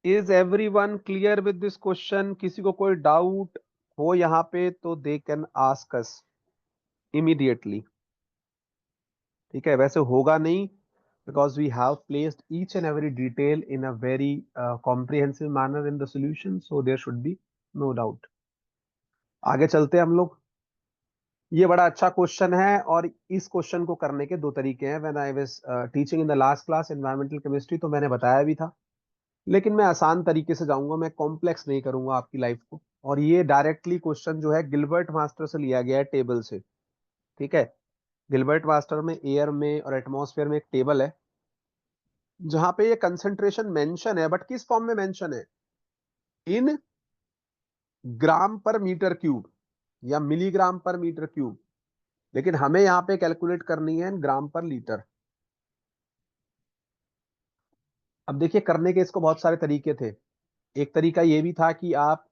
Is everyone clear with this question? किसी को कोई डाउट हो यहाँ पे तो they can ask us immediately. ठीक है, वैसे होगा नहीं, because we have placed each and every detail in a very comprehensive manner in the solution, so there should be no doubt. आगे चलते हैं हम लोग। ये बड़ा अच्छा क्वेश्चन है, और इस क्वेश्चन को करने के दो तरीके हैं। When I was teaching in the last class environmental chemistry, तो मैंने बताया भी था, लेकिन मैं आसान तरीके से जाऊंगा, मैं कॉम्प्लेक्स नहीं करूंगा आपकी लाइफ को। और ये डायरेक्टली क्वेश्चन जो है गिलबर्ट मास्टर से लिया गया है, टेबल से। ठीक है, गिलबर्ट मास्टर में एयर में और एटमॉस्फेयर में एक टेबल है, जहां पे ये कंसंट्रेशन मेंशन है, बट किस फॉर्म में मेंशन है? इन ग्राम पर मीटर क्यूब या मिलीग्राम पर मीटर क्यूब, लेकिन हमें यहाँ पे कैलकुलेट करनी है ग्राम पर लीटर। अब देखिए, करने के इसको बहुत सारे तरीके थे। एक तरीका ये भी था कि आप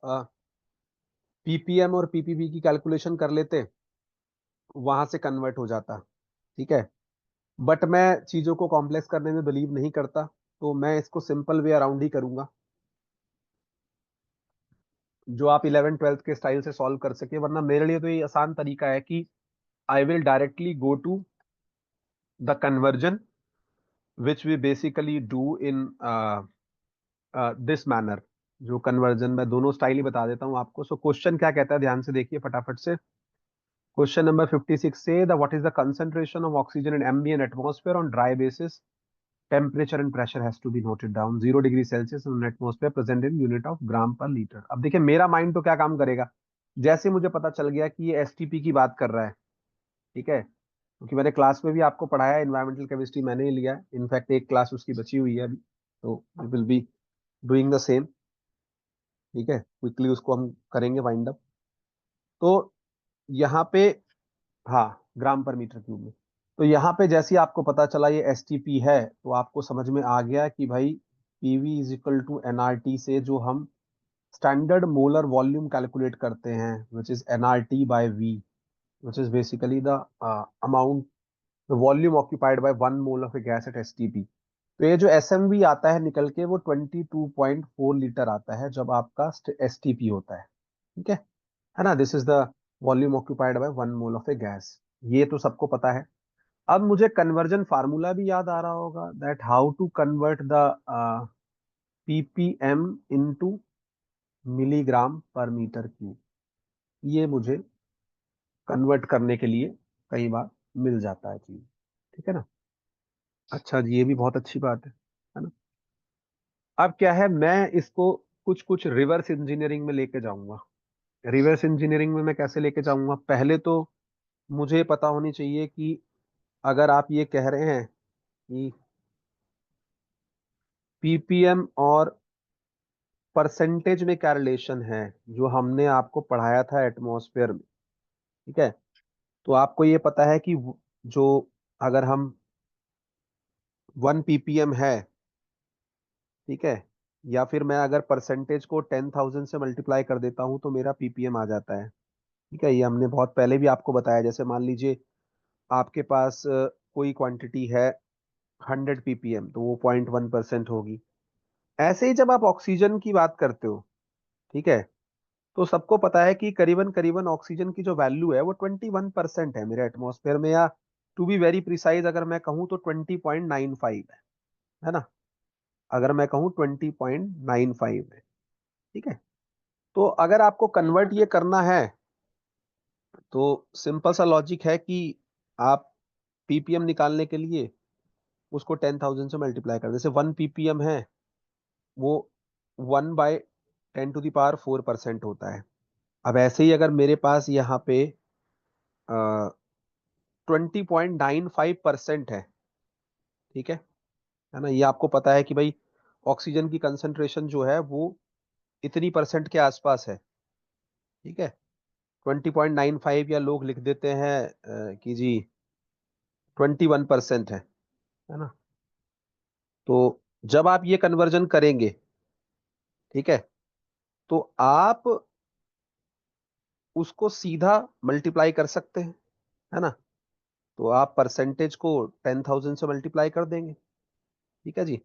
पीपीएम और पीपीबी की कैलकुलेशन कर लेते, वहां से कन्वर्ट हो जाता। ठीक है, बट मैं चीजों को कॉम्प्लेक्स करने में बिलीव नहीं करता, तो मैं इसको सिंपल वे अराउंड ही करूंगा, जो आप 11th 12th के स्टाइल से सॉल्व कर सके। वरना मेरे लिए तो ये आसान तरीका है कि I will directly go to the conversion which we basically do in this manner. जो कन्वर्जन, मैं दोनों स्टाइल ही बता देता हूं आपको। सो क्वेश्चन क्या कहता है, ध्यान से देखिए फटाफट से। क्वेश्चन नंबर 56 से the what is the concentration of oxygen in ambient atmosphere on dry basis, temperature and pressure has to be noted down, 0 degree Celsius in atmosphere present in unit of gram per litre. अब देखिए, मेरा mind तो क्या काम करेगा, जैसे मुझे पता चल गया कि ये एसटीपी की बात कर रहा है। ठीक है, क्योंकि मैंने क्लास में भी आपको पढ़ाया, एनवायरमेंटल केमिस्ट्री मैंने ही लिया है, इनफैक्ट एक क्लास उसकी बची हुई है अभी, तो we will be doing the same. ठीक है, क्विकली उसको हम करेंगे वाइंड अप। तो यहाँ पे, हाँ, ग्राम पर मीटर क्यूब में। तो यहाँ पे जैसे ही आपको पता चला ये एसटीपी है, तो आपको समझ में आ गया कि भाई PV is equal to NRT से जो हम स्टैंडर्ड मोलर वॉल्यूम कैलकुलेट करते हैं, which is NRT by V, which is basically the amount, the volume occupied by 1 mole of a gas at STP. तो ये जो एसएमवी आता है निकल के, वो 22.4 लीटर आता है जब आपका एसटीपी होता है। ठीक है ना? This is the volume occupied by 1 mole of a gas. ये तो सबको पता है। अब मुझे कन्वर्जन फार्मूला भी याद आ रहा होगा, that how to convert the PPM into milligram per metre cube. ये मुझे कन्वर्ट करने के लिए कई बार मिल जाता है चीज। ठीक है ना? अच्छा जी, ये भी बहुत अच्छी बात है ना? अब क्या है, मैं इसको कुछ कुछ रिवर्स इंजीनियरिंग में लेके जाऊंगा। रिवर्स इंजीनियरिंग में मैं कैसे लेके जाऊंगा? पहले तो मुझे पता होनी चाहिए कि अगर आप ये कह रहे हैं कि पीपीएम और परसेंटेज में क्या रिलेशन है, जो हमने आपको पढ़ाया था एटमॉस्फेयर में। ठीक है, तो आपको ये पता है कि जो, अगर हम 1 ppm है, ठीक है, या फिर मैं अगर परसेंटेज को 10,000 से मल्टीप्लाई कर देता हूं तो मेरा पीपीएम आ जाता है। ठीक है, ये हमने बहुत पहले भी आपको बताया। जैसे मान लीजिए आपके पास कोई क्वांटिटी है 100 ppm, तो वो 0.1% होगी। ऐसे ही जब आप ऑक्सीजन की बात करते हो, ठीक है, तो सबको पता है कि करीबन करीबन ऑक्सीजन की जो वैल्यू है वो 21% है मेरे एटमॉस्फेयर में, या टू बी वेरी प्रिसाइज अगर मैं कहूँ तो 20.95 है ना? अगर मैं कहूँ 20.95 है। ठीक है, तो अगर आपको कन्वर्ट ये करना है, तो सिंपल सा लॉजिक है कि आप पीपीएम निकालने के लिए उसको 10,000 से मल्टीप्लाई कर, जैसे 1 ppm है, वो 1/10⁴% होता है। अब ऐसे ही अगर मेरे पास यहाँ पे 20.95% है, ठीक है ना? ये आपको पता है कि भाई ऑक्सीजन की कंसंट्रेशन जो है वो इतनी परसेंट के आसपास है। ठीक है, 20.95, या लोग लिख देते हैं कि जी 21% है ना? तो जब आप ये कन्वर्जन करेंगे, ठीक है, तो आप उसको सीधा मल्टीप्लाई कर सकते हैं, है ना? तो आप परसेंटेज को 10,000 से मल्टीप्लाई कर देंगे। ठीक है जी,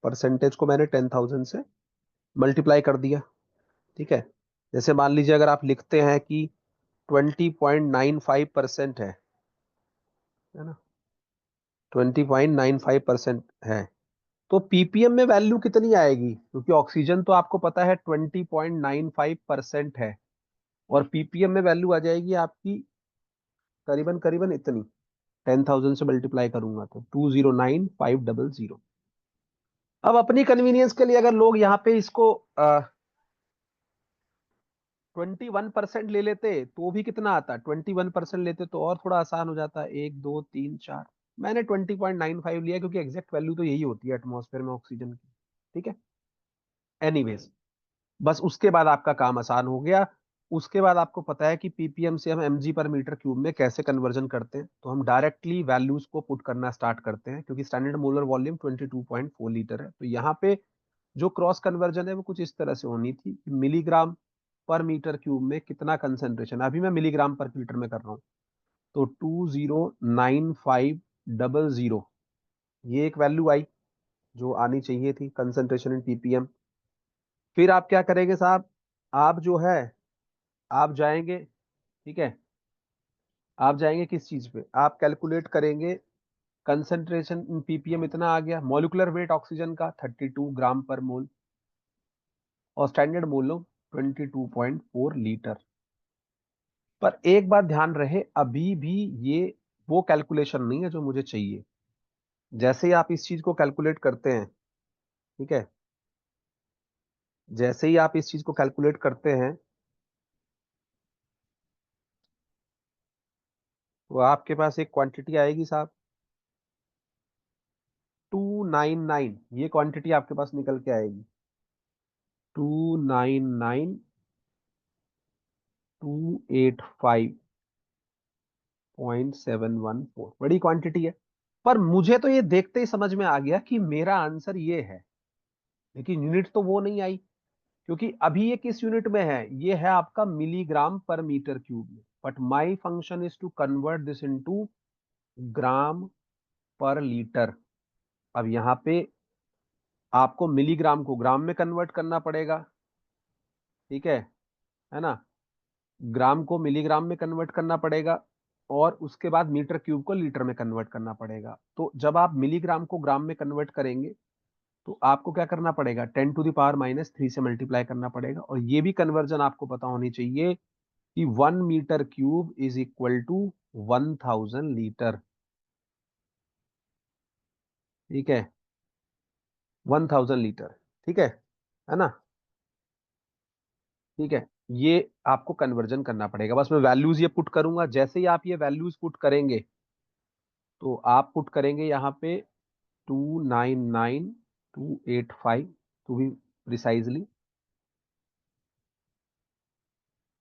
परसेंटेज को मैंने 10,000 से मल्टीप्लाई कर दिया, ठीक है। जैसे मान लीजिए अगर आप लिखते हैं कि 20.95% है ना, 20.95% है, तो पीपीएम में वैल्यू कितनी आएगी, क्योंकि ऑक्सीजन तो आपको पता है 20.95% है, और पीपीएम में वैल्यू आ जाएगी आपकी करीबन करीबन इतनी, 10,000 से मल्टीप्लाई करूंगा तो 209500। अब अपनी कन्वीनियंस के लिए अगर लोग यहाँ पे इसको 21% ले लेते तो भी कितना आता, 21% लेते तो और थोड़ा आसान हो जाता, 1 2 3 4। मैंने 20.95 लिया क्योंकि एग्जैक्ट वैल्यू तो यही होती है एटमॉस्फेयर में ऑक्सीजन की, ठीक है। एनीवेज, बस उसके बाद आपका काम आसान हो गया। उसके बाद आपको पता है कि पीपीएम से हम एमजी पर मीटर क्यूब में कैसे कन्वर्जन करते हैं, तो हम डायरेक्टली वैल्यूज को पुट करना स्टार्ट करते हैं, क्योंकि स्टैंडर्ड मोलर वॉल्यूम 22.4 लीटर है। तो यहाँ पे जो क्रॉस कन्वर्जन है वो कुछ इस तरह से होनी थी, मिलीग्राम पर मीटर क्यूब में कितना कंसेंट्रेशन, अभी मैं मिलीग्राम पर लीटर में कर रहा हूँ, तो 209500, ये एक वैल्यू आई जो आनी चाहिए थी, कंसेंट्रेशन इन पीपीएम। फिर आप क्या करेंगे साहब, आप जो है आप जाएंगे, ठीक है, आप जाएंगे किस चीज पे, आप कैलकुलेट करेंगे कंसेंट्रेशन इन पीपीएम इतना आ गया, मॉलिक्यूलर वेट ऑक्सीजन का 32 ग्राम पर मोल, और स्टैंडर्ड मोल 22.4 लीटर। पर एक बात ध्यान रहे, अभी भी ये वो कैलकुलेशन नहीं है जो मुझे चाहिए। जैसे ही आप इस चीज को कैलकुलेट करते हैं, ठीक है, जैसे ही आप इस चीज को कैलकुलेट करते हैं, तो आपके पास एक क्वांटिटी आएगी साहब 299, ये क्वांटिटी आपके पास निकल के आएगी 299,285.714, बड़ी क्वांटिटी है। पर मुझे तो ये देखते ही समझ में आ गया कि मेरा आंसर ये है, लेकिन यूनिट तो वो नहीं आई, क्योंकि अभी ये किस यूनिट में है, ये है आपका मिलीग्राम पर मीटर क्यूब में, but my function is to convert this into gram per litre. अब यहाँ पे आपको मिलीग्राम को ग्राम में कन्वर्ट करना पड़ेगा, ठीक है ना, ग्राम को मिलीग्राम में कन्वर्ट करना पड़ेगा, और उसके बाद मीटर क्यूब को लीटर में कन्वर्ट करना पड़ेगा। तो जब आप मिलीग्राम को ग्राम में कन्वर्ट करेंगे तो आपको क्या करना पड़ेगा, 10⁻³ से मल्टीप्लाई करना पड़ेगा, और ये भी कन्वर्जन आपको पता होनी चाहिए कि 1 metre cube is equal to 1000 litre, ठीक है, 1000 लीटर, ठीक है ना, ठीक है। ये आपको कन्वर्जन करना पड़ेगा, बस मैं वैल्यूज ये पुट करूंगा, जैसे ही आप ये वैल्यूज पुट करेंगे तो आप पुट करेंगे यहाँ पे 299,285 टू बी प्रिसाइजली,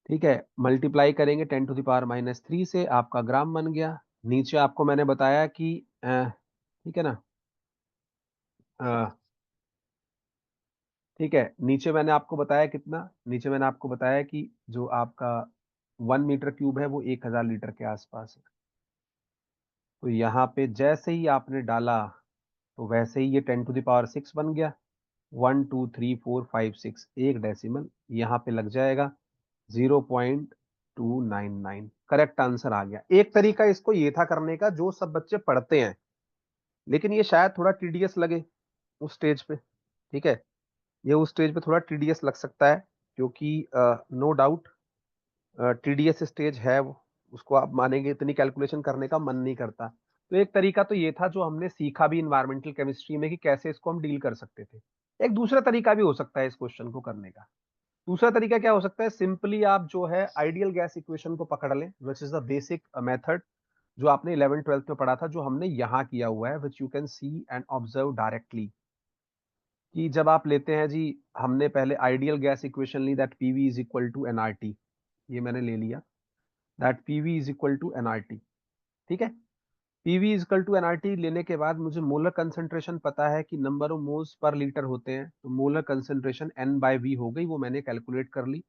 ठीक है, मल्टीप्लाई करेंगे 10⁻³ से, आपका ग्राम बन गया। नीचे आपको मैंने बताया कि ठीक है ना, अ, ठीक है, नीचे मैंने आपको बताया कितना, नीचे मैंने आपको बताया कि जो आपका 1 मीटर क्यूब है वो 1000 लीटर के आसपास है। तो यहाँ पे जैसे ही आपने डाला तो वैसे ही ये 10⁶ बन गया, 1 2 3 4 5 6, एक डेसिमल यहाँ पे लग जाएगा, 0.299, करेक्ट आंसर आ गया। एक तरीका इसको ये था करने का जो सब बच्चे पढ़ते हैं, लेकिन ये शायद थोड़ा टीडीएस लगे उस स्टेज पे, ठीक है, ये उस स्टेज पे थोड़ा टीडीएस लग सकता है, क्योंकि नो डाउट टीडीएस स्टेज है वो, उसको आप मानेंगे इतनी कैलकुलेशन करने का मन नहीं करता। तो एक तरीका तो ये था जो हमने सीखा भी इन्वायरमेंटल केमिस्ट्री में कि कैसे इसको हम डील कर सकते थे। एक दूसरा तरीका भी हो सकता है इस क्वेश्चन को करने का। दूसरा तरीका क्या हो सकता है, सिंपली आप जो है आइडियल गैस इक्वेशन को पकड़ लें, which is the basic method जो आपने 11th 12th में पढ़ा था, जो हमने यहाँ किया हुआ है, which you can see and observe directly, कि जब आप लेते हैं जी, हमने पहले आइडियल गैस इक्वेशन ली, that PV is equal to NRT, ये मैंने ले लिया, that PV is equal to NRT, ठीक है। PV is equal to NRT लेने के बाद मुझे मोलर कंसंट्रेशन पता है कि number of moles per litre होते हैं, तो मोलर कंसंट्रेशन n/v हो गई, वो मैंने कैलकुलेट कर ली,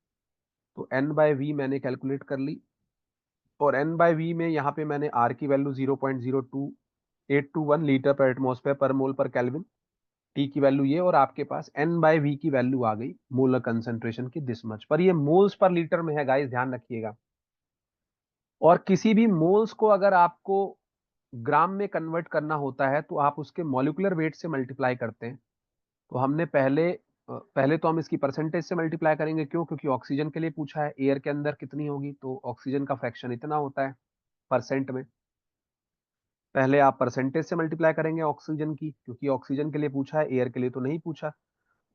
तो n/v मैंने कैलकुलेट कर ली, और n/v में यहाँ पे मैंने r की वैल्यू 0.02821 लीटर पर एटमॉस्फेयर पर मोल पर केल्विन, टी की वैल्यू ये, और आपके पास N/V की वैल्यू आ गई मोलर कंसेंट्रेशन की दिस मच, पर ये मोल्स पर लीटर में है गाइस, ध्यान रखिएगा। और किसी भी मोल्स को अगर आपको ग्राम में कन्वर्ट करना होता है तो आप उसके मॉलिक्यूलर वेट से मल्टीप्लाई करते हैं। तो हमने पहले तो हम इसकी परसेंटेज से मल्टीप्लाई करेंगे, क्यों? क्योंकि ऑक्सीजन के लिए पूछा है, एयर के अंदर कितनी होगी, तो ऑक्सीजन का फ्रैक्शन इतना होता है परसेंट में। पहले आप परसेंटेज से मल्टीप्लाई करेंगे ऑक्सीजन की, क्योंकि ऑक्सीजन के लिए पूछा है, एयर के लिए तो नहीं पूछा।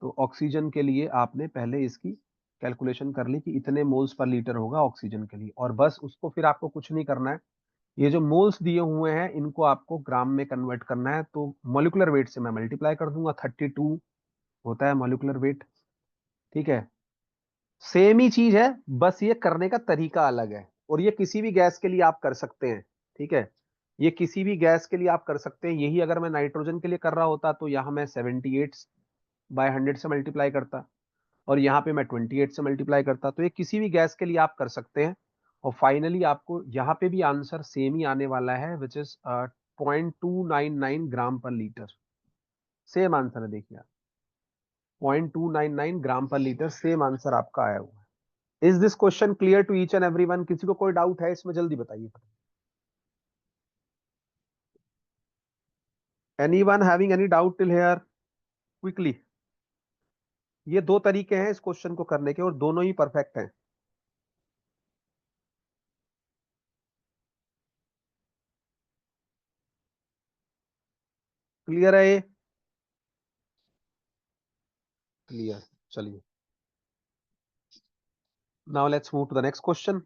तो ऑक्सीजन के लिए आपने पहले इसकी कैलकुलेशन कर ली कि इतने मोल्स पर लीटर होगा ऑक्सीजन के लिए, और बस उसको फिर आपको कुछ नहीं करना है। ये जो मोल्स दिए हुए हैं इनको आपको ग्राम में कन्वर्ट करना है, तो मॉलिक्यूलर वेट से मैं मल्टीप्लाई कर दूंगा, 32 होता है मॉलिक्यूलर वेट। ठीक है, सेम ही चीज है, बस ये करने का तरीका अलग है, और ये किसी भी गैस के लिए आप कर सकते हैं। ठीक है, ये किसी भी गैस के लिए आप कर सकते हैं। यही अगर मैं नाइट्रोजन के लिए कर रहा होता तो यहाँ मैं 78/100 से मल्टीप्लाई करता, और यहाँ पे मैं 28 से मल्टीप्लाई करता। तो ये किसी भी गैस के लिए आप कर सकते हैं, और फाइनली आपको यहाँ पे भी आंसर सेम ही आने वाला है, which is 0.299 gram per litre. Same answer है, देखिए आप, 0.299 ग्राम पर लीटर, सेम आंसर आपका आया हुआ है। Is this question clear to each and everyone? किसी को कोई डाउट है इसमें, जल्दी बताइए। Anyone having any doubt till here? Quickly. ये दो तरीके हैं इस क्वेश्चन को करने के, और दोनों ही परफेक्ट हैं। क्लियर है ये? क्लियर। चलिए, now let's move to the next question.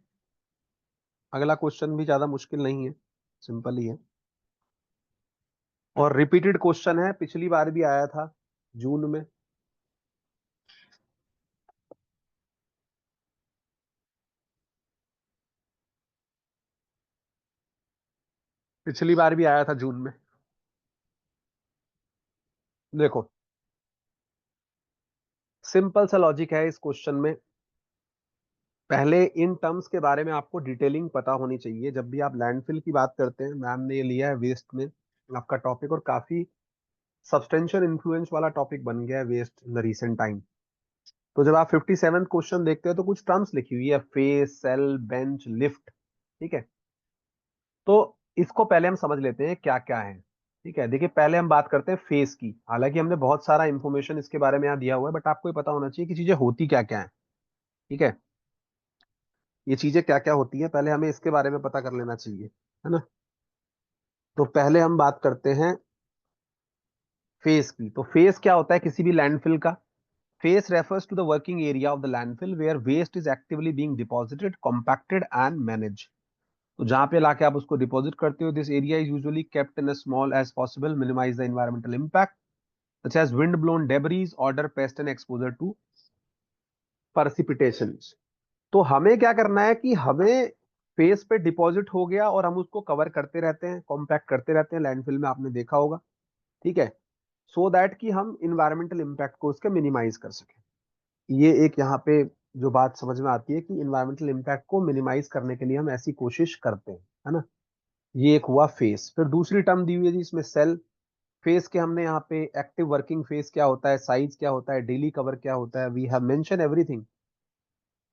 अगला क्वेश्चन भी ज्यादा मुश्किल नहीं है, सिंपल ही है, और रिपीटेड क्वेश्चन है, पिछली बार भी आया था जून में। पिछली बार भी आया था जून में। देखो, सिंपल सा लॉजिक है इस क्वेश्चन में। पहले इन टर्म्स के बारे में आपको डिटेलिंग पता होनी चाहिए। जब भी आप लैंडफिल की बात करते हैं, मैम ने ये लिया है वेस्ट में आपका टॉपिक, और काफी सब्सटेंशियल इन्फ्लुएंस वाला टॉपिक बन गया है waste in the recent time. तो जब आप 57 क्वेश्चन देखते हो तो कुछ टर्म्स लिखी हुई है, फेस, सेल, बेंच, लिफ्ट। ठीक है, तो इसको पहले हम समझ लेते हैं क्या क्या है। ठीक है, देखिए पहले हम बात करते हैं फेस की। हालांकि हमने बहुत सारा इंफॉर्मेशन इसके बारे में यहाँ दिया हुआ है, बट आपको ये पता होना चाहिए कि चीजें होती क्या क्या है। ठीक है, ये चीजें क्या क्या होती हैं, पहले हमें इसके बारे में पता कर लेना चाहिए, है ना। तो पहले हम बात करते हैं फेस की। तो फेस क्या होता है किसी भी लैंडफिल का? Face refers to the working area of the landfill where waste is actively being deposited, compacted and managed. तो जहां पे लाके आप उसको डिपॉजिट करते हो, this area is usually kept in small as possible, minimize the environmental impact such as wind blown debris, odour pest and exposure to precipitation। तो हमें क्या करना है कि हमें फेस पे डिपॉजिट हो गया और हम उसको कवर करते रहते हैं, कॉम्पैक्ट करते रहते हैं, लैंडफिल में आपने देखा होगा। ठीक है, सो दैट कि हम इन्वायरमेंटल इम्पैक्ट को उसके मिनिमाइज कर सकें। ये एक यहाँ पे जो बात समझ में आती है कि इन्वायरमेंटल इम्पैक्ट को मिनिमाइज करने के लिए हम ऐसी कोशिश करते हैं, है ना। ये एक हुआ फेस। फिर दूसरी टर्म दी हुई है जी इसमें, सेल। फेस के हमने यहाँ पे एक्टिव वर्किंग फेस क्या होता है, साइज क्या होता है, डेली कवर क्या होता है, we have mention everything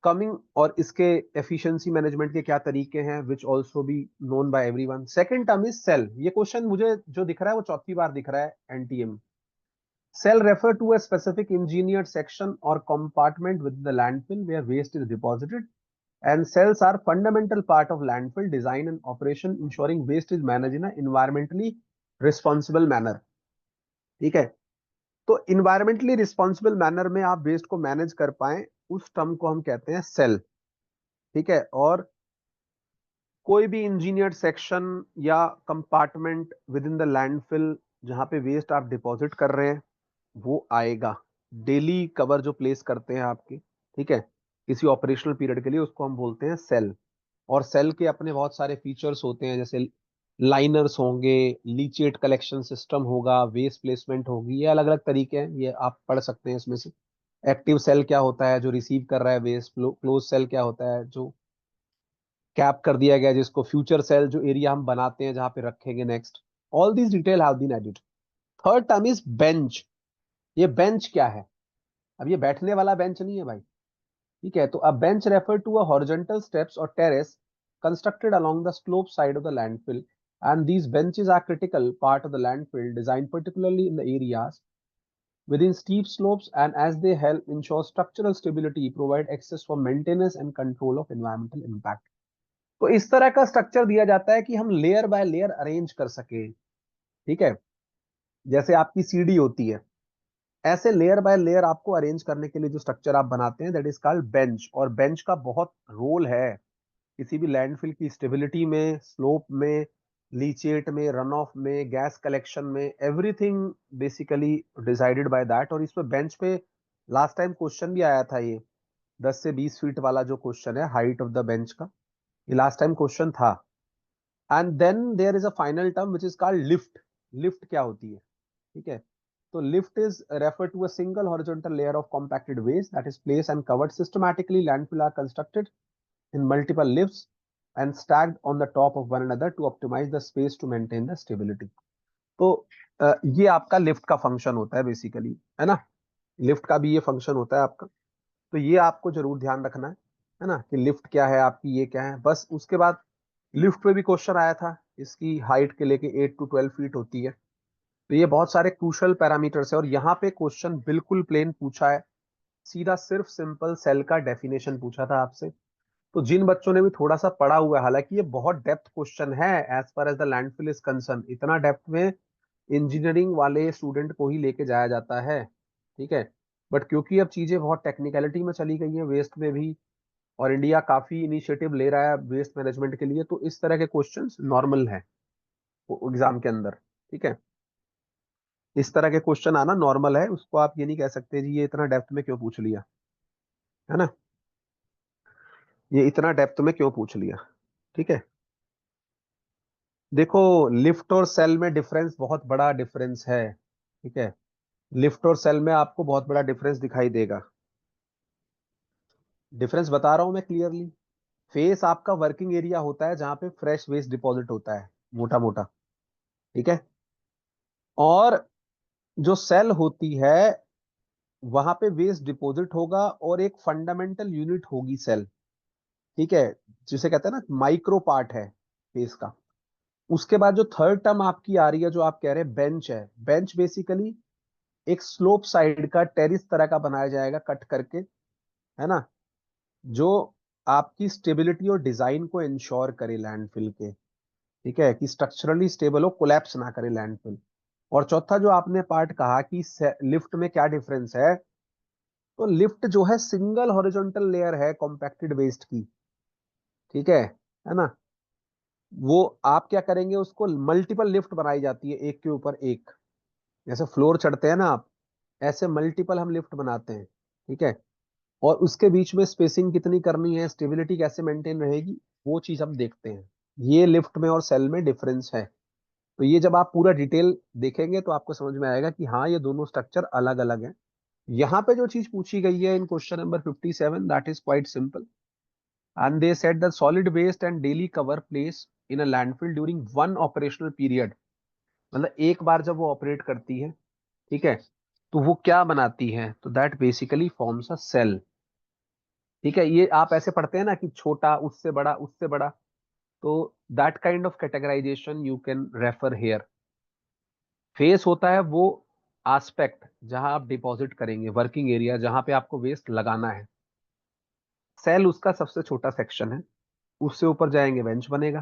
coming, और इसके एफिशिएंसी मैनेजमेंट के क्या तरीके हैं, which also be known by everyone. Second term is cell. ये क्वेश्चन मुझे जो दिख रहा है वो चौथी बार दिख रहा है NTM. Cell refer to a specific engineered section or compartment within the landfill where waste is deposited, and cells are fundamental part of landfill design and operation, ensuring waste is managed in an environmentally responsible manner। ठीक है, तो environmentally responsible manner में आप waste को manage कर पाए, उस term को हम कहते हैं सेल। ठीक है, और कोई भी इंजीनियर्ड सेक्शन या compartment with in the landfill जहां पे वेस्ट आप डिपॉजिट कर रहे हैं वो आएगा। डेली कवर जो प्लेस करते हैं आपके, ठीक है, किसी ऑपरेशनल पीरियड के लिए, उसको हम बोलते हैं सेल। और सेल के अपने बहुत सारे फीचर्स होते हैं, जैसे लाइनर्स होंगे, लीचेट कलेक्शन सिस्टम होगा, वेस्ट प्लेसमेंट होगी, ये अलग अलग तरीके हैं, ये आप पढ़ सकते हैं इसमें से। एक्टिव सेल क्या होता है जो रिसीव कर रहा है वेस्ट, क्लोज सेल क्या होता है जो कैप कर दिया गया, जिसको फ्यूचर सेल जो एरिया हम बनाते हैं जहां पे रखेंगे next. All these detail have been added. Third term is bench. ये बेंच क्या है? अब ये बैठने वाला बेंच नहीं है भाई, ठीक है। तो a bench refer to a horizontal steps और terrace constructed along the slope side of the landfill, and these benches are critical part of the landfill designed particularly in the areas within steep slopes, and as they help ensure structural stability, provide access for maintenance and control of environmental impact. तो इस तरह का structure दिया जाता है कि हम layer by layer arrange कर सके, ठीक है। जैसे आपकी सीढ़ी होती है, ऐसे लेयर बाय लेयर आपको अरेंज करने के लिए जो स्ट्रक्चर आप बनाते हैं, दैट इज कॉल्ड बेंच। और बेंच का बहुत रोल है किसी भी लैंडफिल की स्टेबिलिटी में, स्लोप में, लीचेट में, रन ऑफ में, गैस कलेक्शन में, everything basically decided by that. और इसमें बेंच पे लास्ट टाइम क्वेश्चन भी आया था, ये 10 से 20 फीट वाला जो क्वेश्चन है हाइट ऑफ द बेंच का, ये लास्ट टाइम क्वेश्चन था। And then there is a final term which is called lift. Lift क्या होती है, ठीक है। तो lift is referred to a single horizontal layer of compacted waste that is placed and covered systematically. Landfill are constructed in multiple lifts and stacked on the top of one another to optimize the space to maintain the stability. तो ये आपका lift का function होता है basically, है ना। Lift का भी ये फंक्शन होता है आपका। तो ये आपको जरूर ध्यान रखना है ना, कि लिफ्ट क्या है आपकी, ये क्या है। बस उसके बाद लिफ्ट पे भी क्वेश्चन आया था, इसकी हाइट के लेके 8 to 12 फीट होती है। तो ये बहुत सारे क्रूशल पैरामीटर्स है। और यहाँ पे क्वेश्चन बिल्कुल प्लेन पूछा है, सीधा सिर्फ सिंपल सेल का डेफिनेशन पूछा था आपसे। तो जिन बच्चों ने भी थोड़ा सा पढ़ा हुआ है, हालांकि ये बहुत डेप्थ क्वेश्चन है as far as the landfill is concern, इतना डेप्थ में इंजीनियरिंग वाले स्टूडेंट को ही लेके जाया जाता है, ठीक है। बट क्योंकि अब चीजें बहुत टेक्निकलिटी में चली गई है वेस्ट में भी, और इंडिया काफी इनिशिएटिव ले रहा है वेस्ट मैनेजमेंट के लिए, तो इस तरह के क्वेश्चंस नॉर्मल है एग्जाम के अंदर, ठीक है। इस तरह के क्वेश्चन आना नॉर्मल है, उसको आप ये नहीं कह सकते जी ये इतना डेप्थ में क्यों पूछ लिया, है ना, ये इतना डेप्थ में क्यों पूछ लिया, ठीक है। देखो, लिफ्ट और सेल में डिफरेंस, बहुत बड़ा डिफरेंस है, ठीक है। लिफ्ट और सेल में आपको बहुत बड़ा डिफरेंस दिखाई देगा। डिफरेंस बता रहा हूं मैं क्लियरली। फेस आपका वर्किंग एरिया होता है जहां पे फ्रेश वेस्ट डिपॉजिट होता है, मोटा मोटा, ठीक है। और जो सेल होती है, वहां पे वेस्ट डिपॉजिट होगा और एक फंडामेंटल यूनिट होगी सेल, ठीक है, जिसे कहते हैं ना माइक्रो पार्ट है फेस का। उसके बाद जो थर्ड टर्म आपकी आ रही है, जो आप कह रहे हैं बेंच है, बेंच बेसिकली एक स्लोप साइड का टेरिस तरह का बनाया जाएगा कट करके, है ना, जो आपकी स्टेबिलिटी और डिजाइन को इंश्योर करे लैंडफिल के, ठीक है, कि स्ट्रक्चरली स्टेबल हो, कोलैप्स ना करे लैंडफिल। और चौथा जो आपने पार्ट कहा कि लिफ्ट में क्या डिफरेंस है, तो लिफ्ट जो है सिंगल हॉरिजॉन्टल लेयर है कॉम्पैक्टेड वेस्ट की, ठीक है ना। वो आप क्या करेंगे, उसको मल्टीपल लिफ्ट बनाई जाती है एक के ऊपर एक, जैसे फ्लोर चढ़ते हैं ना आप, ऐसे मल्टीपल हम लिफ्ट बनाते हैं, ठीक है। और उसके बीच में स्पेसिंग कितनी करनी है, स्टेबिलिटी कैसे मेंटेन रहेगी, वो चीज हम देखते हैं। ये लिफ्ट में और सेल में डिफरेंस है। तो ये जब आप पूरा डिटेल देखेंगे तो आपको समझ में आएगा कि हाँ ये दोनों स्ट्रक्चर अलग अलग हैं। यहाँ पे जो चीज पूछी गई है in question number 57, that is quite simple. And they said the solid waste and daily cover place in a landfill during one operational period. मतलब एक बार जब वो ऑपरेट करती है, ठीक है, तो वो क्या बनाती है, तो that basically forms a cell, ठीक है। ये आप ऐसे पढ़ते हैं ना कि छोटा, उससे बड़ा, उससे बड़ा, तो that kind of categorization you can refer here. Face होता है वो एस्पेक्ट जहां आप डिपॉजिट करेंगे, वर्किंग एरिया जहां पे आपको वेस्ट लगाना है। सेल उसका सबसे छोटा सेक्शन है, उससे ऊपर जाएंगे बेंच बनेगा,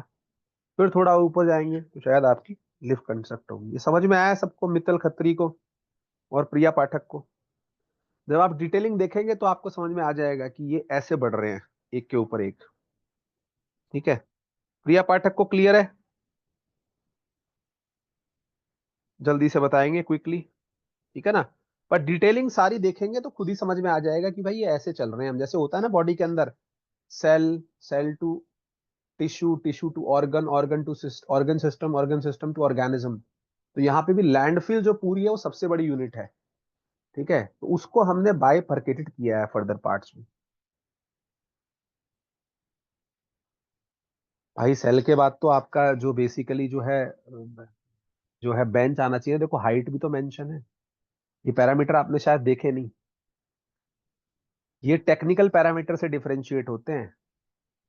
फिर थोड़ा ऊपर जाएंगे तो शायद आपकी लिफ्ट कंस्ट्रक्ट होगी। ये समझ में आया सबको, मित्तल खत्री को और प्रिया पाठक को? जब आप डिटेलिंग देखेंगे तो आपको समझ में आ जाएगा कि ये ऐसे बढ़ रहे हैं एक के ऊपर एक, ठीक है। प्रिया पाठक को क्लियर है? जल्दी से बताएंगे क्विकली, ठीक है ना। पर डिटेलिंग सारी देखेंगे तो खुद ही समझ में आ जाएगा कि भाई ये ऐसे चल रहे हैं हम, जैसे होता है ना बॉडी के अंदर cell, cell to tissue, tissue to organ, organ to organ system, organ system to organism. तो यहाँ पे भी लैंडफिल जो पूरी है वो सबसे बड़ी यूनिट है, ठीक है। तो उसको हमने बाइफरकेटेड किया है फर्दर पार्ट्स में। भाई सेल के बाद तो आपका जो बेसिकली जो है बेंच आना चाहिए। देखो हाइट भी तो मेंशन है, ये पैरामीटर आपने शायद देखे नहीं, ये टेक्निकल पैरामीटर से डिफरेंशिएट होते हैं।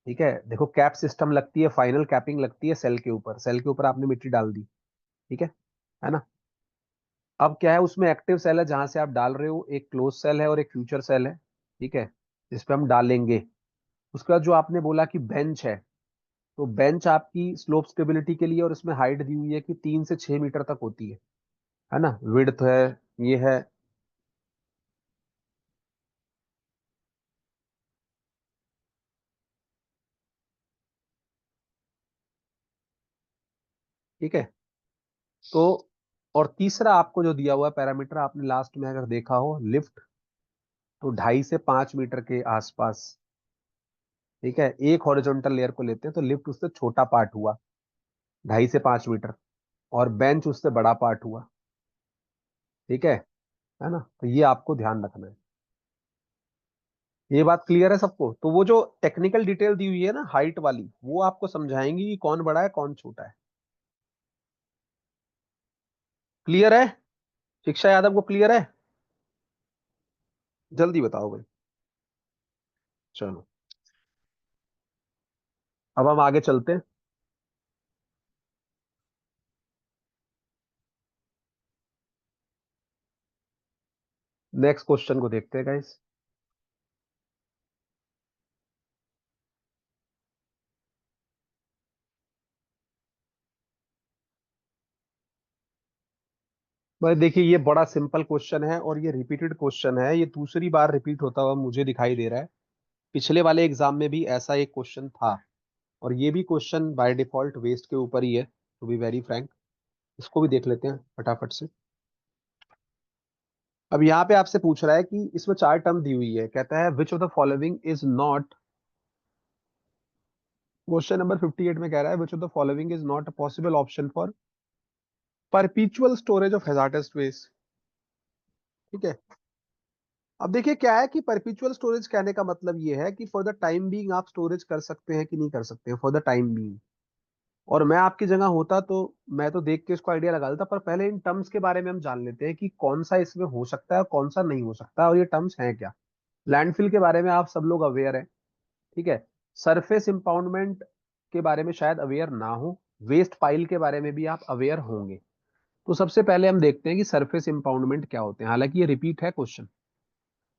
ठीक है, देखो कैप सिस्टम लगती है, फाइनल कैपिंग लगती है सेल के ऊपर, सेल के ऊपर आपने मिट्टी डाल दी, ठीक है ना। अब क्या है, उसमें एक्टिव सेल है जहां से आप डाल रहे हो, एक क्लोज सेल है और एक फ्यूचर सेल है, ठीक है, जिसपे हम डालेंगे। उसके बाद जो आपने बोला कि बेंच है, तो बेंच आपकी स्लोप स्टेबिलिटी के लिए, और इसमें हाइट दी हुई है कि 3 से 6 मीटर तक होती है ना, विड्थ है, ये है। ठीक है, तो और तीसरा आपको जो दिया हुआ है पैरामीटर, आपने लास्ट में अगर देखा हो, लिफ्ट, तो 2.5 से 5 मीटर के आसपास। ठीक है, एक हॉरिजॉन्टल लेयर को लेते हैं तो लिफ्ट उससे छोटा पार्ट हुआ, 2.5 से 5 मीटर, और बेंच उससे बड़ा पार्ट हुआ। ठीक है ना, तो ये आपको ध्यान रखना है। ये बात क्लियर है सबको? तो वो जो टेक्निकल डिटेल दी हुई है ना हाइट वाली, वो आपको समझाएंगी कि कौन बड़ा है कौन छोटा है। क्लियर है? शिक्षा यादव को क्लियर है? जल्दी बताओ भाई। चलो, अब हम आगे चलते हैं। नेक्स्ट क्वेश्चन को देखते हैं गाइस। भाई देखिए, ये बड़ा सिंपल क्वेश्चन है और ये रिपीटेड क्वेश्चन है, ये दूसरी बार रिपीट होता हुआ मुझे दिखाई दे रहा है। पिछले वाले एग्जाम में भी ऐसा एक क्वेश्चन था, और ये भी क्वेश्चन बाय डिफॉल्ट वेस्ट के ऊपर ही है, टू बी वेरी फ्रैंक। इसको भी देख लेते हैं फटाफट से। अब यहाँ पे आपसे पूछ रहा है कि इसमें 4 टर्म दी हुई है, कहता है which of the following is not, question number 58 में कह रहा है which of the following is not a possible option for perpetual storage of hazardous waste. ठीक है, अब देखिए क्या है कि परपेचुअल स्टोरेज कहने का मतलब ये है कि फॉर द टाइम बीइंग आप स्टोरेज कर सकते हैं कि नहीं कर सकते हैं, फॉर द टाइम बीइंग। और मैं आपकी जगह होता तो मैं तो देख के इसको आइडिया लगा लेता, पर पहले इन टर्म्स के बारे में हम जान लेते हैं कि कौन सा इसमें हो सकता है और कौन सा नहीं हो सकता, और ये टर्म्स हैं क्या। लैंडफिल के बारे में आप सब लोग अवेयर हैं, ठीक है। सरफेस इंपाउंडमेंट के बारे में शायद अवेयर ना हो, वेस्ट पाइल के बारे में भी आप अवेयर होंगे। तो सबसे पहले हम देखते हैं कि सरफेस इंपाउंडमेंट क्या होते हैं, हालांकि ये रिपीट है question.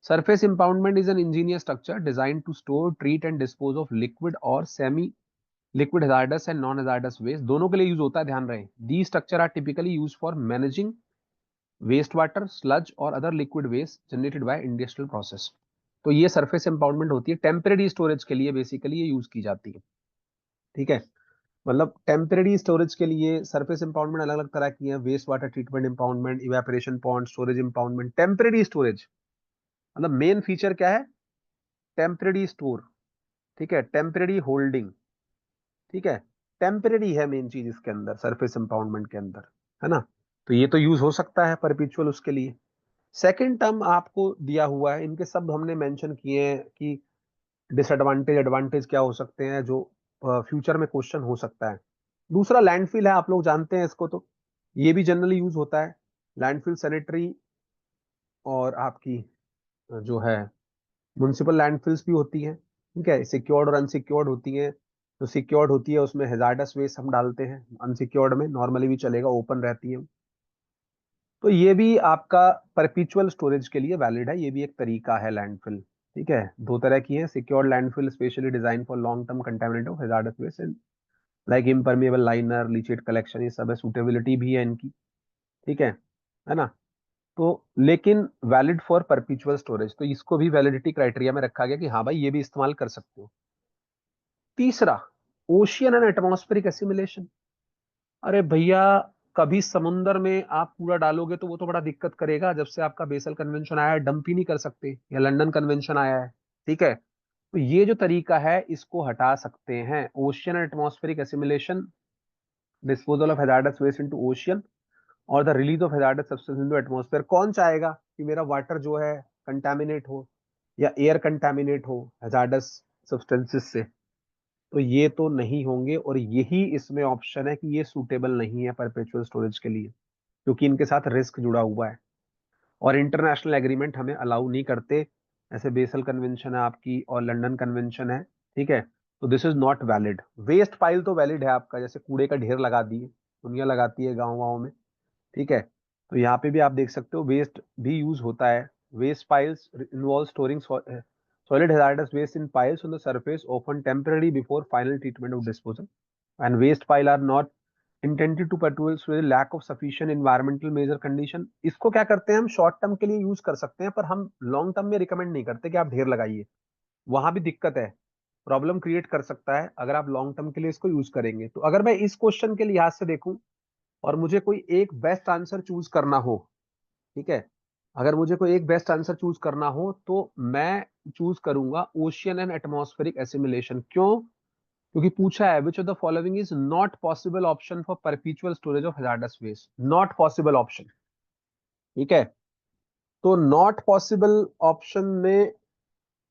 Surface impoundment is an engineered structure designed to store, treat and dispose of liquid or semi liquid hazardous and non hazardous waste, दोनों के लिए यूज होता है, ध्यान रहे। These structure are typically used for managing wastewater, sludge और other liquid waste generated by industrial process। तो ये सरफेस इंपाउंडमेंट होती है, टेम्परेरी स्टोरेज के लिए बेसिकली ये यूज की जाती है। ठीक है, मतलब टेम्परेरी स्टोरेज के लिए सरफेस इंपाउंडमेंट अलग अलग तरह की है, waste water treatment impoundment, evaporation pond, storage impoundment. Temporary storage मतलब मेन फीचर क्या है, टेम्परेरी स्टोर, ठीक है, टेम्परेरी होल्डिंग, ठीक है, टेम्परेरी है मेन चीज इसके अंदर, सरफेस इंपाउंडमेंट के अंदर, है ना। तो ये तो यूज हो सकता है परपेचुअल उसके लिए। सेकंड टर्म आपको दिया हुआ है, इनके सब हमने मेंशन किए हैं कि डिसएडवांटेज एडवांटेज क्या हो सकते हैं जो फ्यूचर में क्वेश्चन हो सकता है। दूसरा लैंडफिल है, आप लोग जानते हैं इसको, तो ये भी जनरली यूज होता है। लैंडफिल सैनिटरी और आपकी जो है म्युनिसिपल लैंडफिल्स भी होती हैं, ठीक है, सिक्योर्ड और अनसिक्योर्ड होती हैं। जो सिक्योर्ड होती है उसमें हैजार्डस वेस्ट हम डालते हैं, अनसिक्योर्ड में नॉर्मली भी चलेगा, ओपन रहती है। तो ये भी आपका परपेचुअल स्टोरेज के लिए वैलिड है, ये भी एक तरीका है लैंडफिल। ठीक है, दो तरह की है, secured landfill specially design for long term contaminate of hazardous waste like impermeable liner, leachate collection, ये सब है, सुटेबिलिटी भी है इनकी। ठीक है ना। तो लेकिन वैलिड फॉर परपेचुअल स्टोरेज, तो इसको भी वैलिडिटी क्राइटेरिया में रखा गया कि हाँ भाई ये भी इस्तेमाल कर सकते हो। तीसरा, ओशियन एंड एटमॉस्फेरिक एसिमिलेशन। अरे भैया, कभी समुंदर में आप कूड़ा डालोगे तो वो तो बड़ा दिक्कत करेगा, जब से आपका बेसल कन्वेंशन आया है डंप ही नहीं कर सकते, या लंदन कन्वेंशन आया है। ठीक है, तो ये जो तरीका है इसको हटा सकते हैं, ocean and atmospheric assimilation, disposal of hazardous waste into ocean और the release of hazardous substance into atmosphere. कौन चाहेगा कि मेरा वाटर जो है कंटामिनेट हो या एयर कंटामिनेट हो हैजार्डस सब्सटेंसेस से? तो ये तो नहीं होंगे, और यही इसमें ऑप्शन है कि ये सूटेबल नहीं है परपेचुअल स्टोरेज के लिए, क्योंकि इनके साथ रिस्क जुड़ा हुआ है। और इंटरनेशनल एग्रीमेंट हमें अलाउ नहीं करते, ऐसे बेसल कन्वेंशन है आपकी और लंदन कन्वेंशन है, ठीक है। तो this is not valid. Waste pile तो वैलिड है आपका, जैसे कूड़े का ढेर लगा दिए, दुनिया लगाती है गाँव गाँव में, ठीक है। तो यहाँ पे भी आप देख सकते हो वेस्ट भी यूज होता है। Waste piles involve storing solid hazardous waste in piles on the surface, often temporarily before final treatment of disposal. And waste pile are not intended to perpetuate with lack of sufficient environmental measure condition. इसको क्या करते हैं हम, short term के लिए use कर सकते हैं, पर हम लॉन्ग टर्म में रिकमेंड नहीं करते कि आप ढेर लगाइए। वहां भी दिक्कत है, प्रॉब्लम क्रिएट कर सकता है अगर आप लॉन्ग टर्म के लिए इसको यूज करेंगे। तो अगर मैं इस क्वेश्चन के लिहाज से देखूं और मुझे कोई एक बेस्ट आंसर चूज करना हो, ठीक है, अगर मुझे कोई एक बेस्ट आंसर चूज करना हो तो मैं चूज करूंगा ओशियन एंड एटमॉस्फेरिक एसिमिलेशन। क्यों? क्योंकि पूछा है which of the following is not possible option for perpetual storage of hazardous waste, not possible option, ठीक है। तो नॉट पॉसिबल ऑप्शन में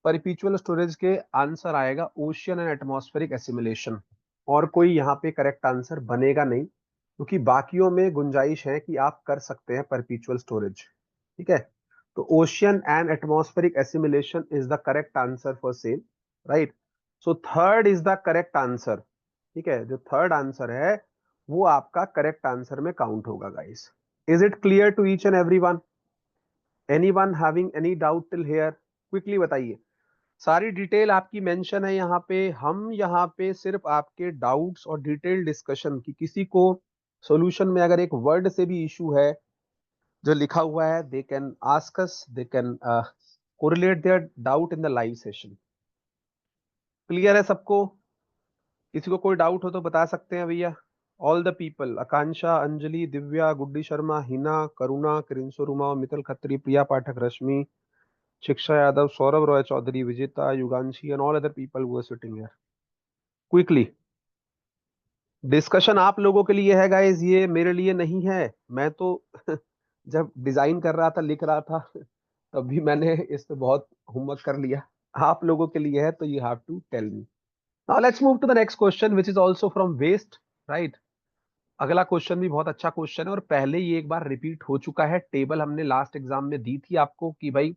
परपेचुअल स्टोरेज के आंसर आएगा ओशियन एंड एटमॉस्फेरिक एसिमिलेशन, और कोई यहाँ पे करेक्ट आंसर बनेगा नहीं, क्योंकि बाकियों में गुंजाइश है कि आप कर सकते हैं परपेचुअल स्टोरेज, ठीक है। तो ocean and atmospheric assimilation is the correct answer for same, right. So third is the correct answer, ठीक है। जो थर्ड आंसर है वो आपका करेक्ट आंसर में काउंट होगा guys. Is it clear to each and everyone? Anyone having any doubt till here? Quickly बताइए। सारी डिटेल आपकी मेंशन है यहाँ पे, हम यहाँ पे सिर्फ आपके डाउट्स और डिटेल डिस्कशन की, किसी को सॉल्यूशन में अगर एक वर्ड से भी इशू है जो लिखा हुआ है, they can ask us, they can correlate their doubt in the live session. Clear है सबको? किसी को कोई डाउट हो तो बता सकते हैं भैया। All the people, Akanksha, Anjali, Divya, Guddi Sharma, Hina, Karuna, क्रिंसो Ruma, Mital Khatri, Priya Pathak, Rashmi, Shiksha Yadav, Saurabh Roy Chaudhary, Vijeta, Yuganshi and all other people who are sitting here. Quickly discussion आप लोगों के लिए है गाइस, ये मेरे लिए नहीं है। मैं तो जब डिजाइन कर रहा था, लिख रहा था, तब भी मैंने इस पे बहुत होमवर्क कर लिया। आप लोगों के लिए है तो you have to tell me. Now let's move to the next question which is also from waste, right. अगला क्वेश्चन भी बहुत अच्छा क्वेश्चन है और पहले ये एक बार रिपीट हो चुका है। टेबल हमने लास्ट एग्जाम में दी थी आपको कि भाई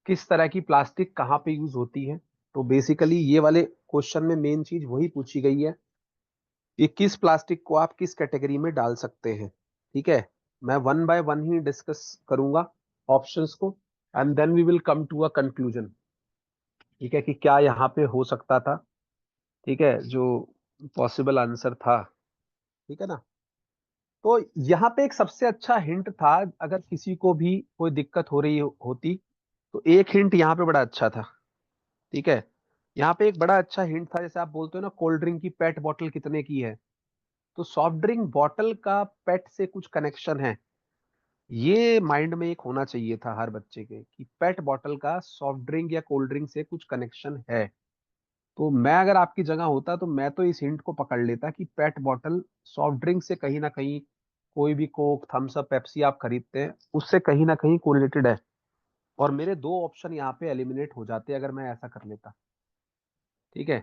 किस तरह की प्लास्टिक कहाँ पे यूज होती है। तो बेसिकली ये वाले क्वेश्चन में मेन चीज वही पूछी गई है कि किस प्लास्टिक को आप किस कैटेगरी में डाल सकते हैं, ठीक है। मैं वन बाय वन ही डिस्कस करूंगा ऑप्शंस को, and then we will come to a conclusion, ठीक है, कि क्या यहाँ पे हो सकता था, ठीक है, जो पॉसिबल आंसर था, ठीक है ना। तो यहाँ पे एक सबसे अच्छा हिंट था, अगर किसी को भी कोई दिक्कत हो रही होती तो एक हिंट यहाँ पे बड़ा अच्छा था, ठीक है। यहाँ पे एक बड़ा अच्छा हिंट था, जैसे आप बोलते हो ना कोल्ड ड्रिंक की पेट बॉटल कितने की है, तो सॉफ्ट ड्रिंक बॉटल का पेट से कुछ कनेक्शन है, ये माइंड में एक होना चाहिए था हर बच्चे के कि पेट बॉटल का सॉफ्ट ड्रिंक या कोल्ड ड्रिंक से कुछ कनेक्शन है। तो मैं अगर आपकी जगह होता तो मैं तो इस हिंट को पकड़ लेता कि पेट बॉटल सॉफ्ट ड्रिंक से कहीं ना कहीं, कोई भी कोक, थम्स अप, पेप्सी आप खरीदते हैं उससे कहीं ना कहीं कोरिलेटेड है, और मेरे दो ऑप्शन यहाँ पे एलिमिनेट हो जाते अगर मैं ऐसा कर लेता, ठीक है।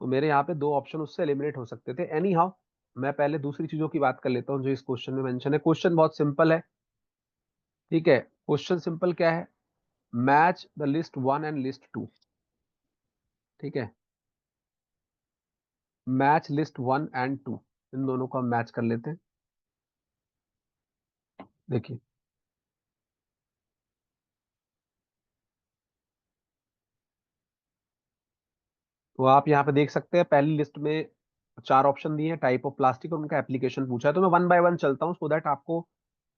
तो मेरे यहाँ पे दो ऑप्शन उससे एलिमिनेट हो सकते थे। एनी हाउ, मैं पहले दूसरी चीजों की बात कर लेता हूँ जो इस क्वेश्चन में मेंशन है। क्वेश्चन बहुत सिंपल है, ठीक है। क्वेश्चन सिंपल क्या है, match the list one and list two, ठीक है। Match list one and two, इन दोनों को हम मैच कर लेते हैं। देखिए, तो आप यहाँ पे देख सकते हैं पहली लिस्ट में चार ऑप्शन दिए हैं, टाइप ऑफ प्लास्टिक और उनका एप्लीकेशन पूछा है। तो मैं वन बाय वन चलता हूँ सो दैट आपको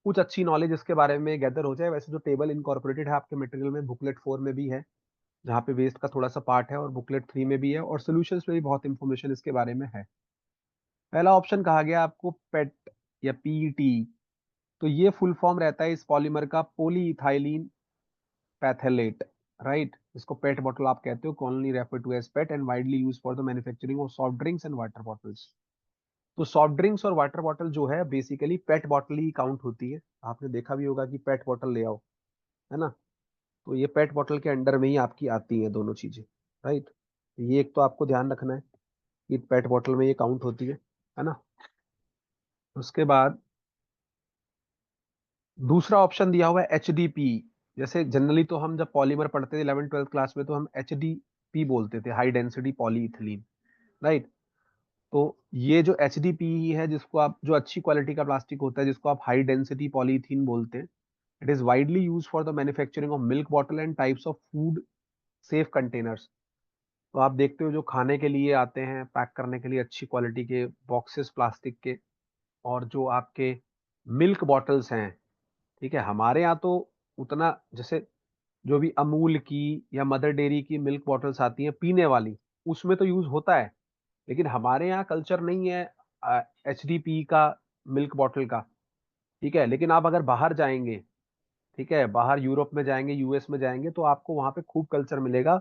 कुछ अच्छी नॉलेज इसके बारे में गैदर हो जाए। वैसे जो टेबल इनकॉर्पोरेटेड है आपके मटेरियल में, बुकलेट 4 में भी है, जहाँ पे वेस्ट का थोड़ा सा पार्ट है, और बुकलेट 3 में भी है, और सोल्यूशंस में भी बहुत इंफॉर्मेशन इसके बारे में है। पहला ऑप्शन कहा गया आपको पेट या पीईटी, तो ये फुल फॉर्म रहता है इस पॉलीमर का, पॉलीइथाइलिन पैथेलेट, राइट। इसको पेट बॉटल आप कहते हो, commonly refer to as PET and widely use for the manufacturing of soft drinks and water bottles. तो सॉफ्ट ड्रिंक्स और वाटर बॉटल जो है बेसिकली पेट बॉटल ही काउंट होती है। आपने देखा भी होगा कि पेट बॉटल ले आओ, है ना। तो ये पेट बॉटल के अंडर में ही आपकी आती है दोनों चीजें, राइट। ये एक तो आपको ध्यान रखना है कि पेट बॉटल में ये काउंट होती है ना। उसके बाद दूसरा ऑप्शन दिया हुआ है HDP। जैसे जनरली तो हम जब पॉलीमर पढ़ते थे 11th 12th क्लास में, तो हम HDP बोलते थे, हाई डेंसिटी पॉलीइथिलीन, राइट। तो ये जो HDP है, जिसको आप, जो अच्छी क्वालिटी का प्लास्टिक होता है, जिसको आप हाई डेंसिटी पॉलीथीन बोलते हैं, it is widely use for the manufacturing of milk bottle and types of food safe containers. तो आप देखते हो जो खाने के लिए आते हैं पैक करने के लिए अच्छी क्वालिटी के बॉक्सेस प्लास्टिक के, और जो आपके मिल्क बॉटल्स हैं, ठीक है, हमारे यहाँ तो उतना, जैसे जो भी अमूल की या मदर डेयरी की मिल्क बॉटल्स आती हैं पीने वाली, उसमें तो यूज होता है, लेकिन हमारे यहाँ कल्चर नहीं है HDP का, मिल्क बॉटल का, ठीक है। लेकिन आप अगर बाहर जाएंगे, ठीक है, बाहर यूरोप में जाएंगे, US में जाएंगे, तो आपको वहां पे खूब कल्चर मिलेगा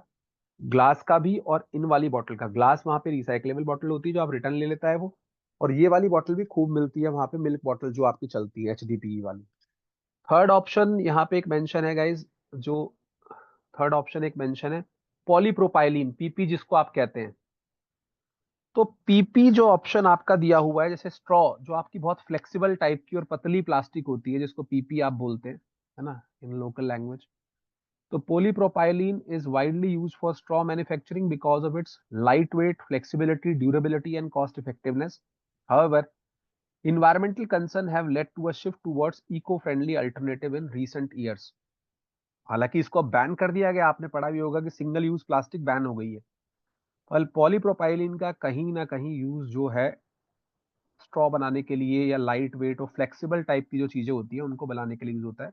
ग्लास का भी और इन वाली बॉटल का। ग्लास वहां पे रिसाइकलेबल बॉटल होती है जो आप रिटर्न ले लेता है वो, और ये वाली बॉटल भी खूब मिलती है वहां पे, मिल्क बॉटल जो आपकी चलती है HDP वाली। थर्ड ऑप्शन यहाँ पे एक मेंशन है गाइज, जो थर्ड ऑप्शन एक मेंशन है पॉलीप्रोपाइलीन, PP जिसको आप कहते हैं। तो PP जो ऑप्शन आपका दिया हुआ है, जैसे स्ट्रॉ, जो आपकी बहुत फ्लेक्सिबल टाइप की और पतली प्लास्टिक होती है, जिसको PP आप बोलते हैं, है ना, इन लोकल लैंग्वेज। तो polypropylene is widely used for straw manufacturing because of its lightweight, flexibility, durability, and cost effectiveness. However, environmental concerns have led to a shift towards eco-friendly alternative in recent years. हालांकि इसको ban कर दिया गया, आपने पढ़ा भी होगा कि सिंगल यूज प्लास्टिक बैन हो गई है, पर पॉलीप्रोपाइलिन का कहीं ना कहीं यूज जो है स्ट्रॉ बनाने के लिए, या लाइट वेट और फ्लेक्सिबल टाइप की जो चीजें होती है उनको बनाने के लिए यूज होता है।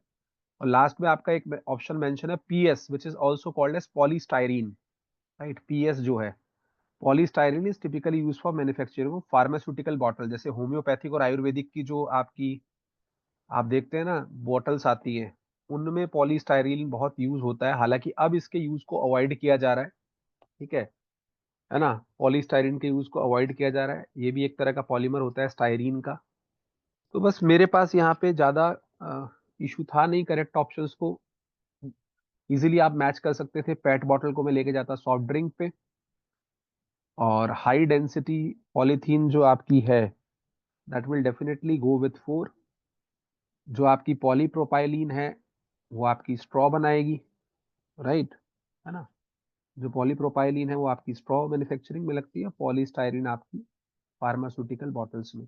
और लास्ट में आपका एक ऑप्शन मेंशन है PS, which is also called as polystyrene, right. PS जो है, polystyrene is typically use for manufacturing of pharmaceutical bottle, जैसे होम्योपैथिक और आयुर्वेदिक की जो आपकी, आप देखते हैं ना, बॉटल्स आती है, उनमें पॉलीस्टाइरीन बहुत यूज होता है। हालांकि अब इसके यूज को अवॉइड किया जा रहा है, ठीक है ना, पॉलीस्टाइरीन के यूज को अवॉइड किया जा रहा है। ये भी एक तरह का पॉलीमर होता है स्टाइरीन का। तो बस मेरे पास यहाँ पे ज्यादा इशू था नहीं करेक्ट ऑप्शंस को, इजीली आप मैच कर सकते थे। पेट बॉटल को मैं लेके जाता सॉफ्ट ड्रिंक पे, और हाई डेंसिटी पॉलीथीन जो आपकी है, that will definitely go with 4। जो आपकी पॉलीप्रोपाइलीन है वो आपकी स्ट्रॉ बनाएगी, राइट, है ना। जो पॉलीप्रोपाइलीन है वो आपकी स्ट्रॉ मैन्युफैक्चरिंग में लगती है, पॉलीस्टाइरीन आपकी फार्मास्यूटिकल बॉटल्स में।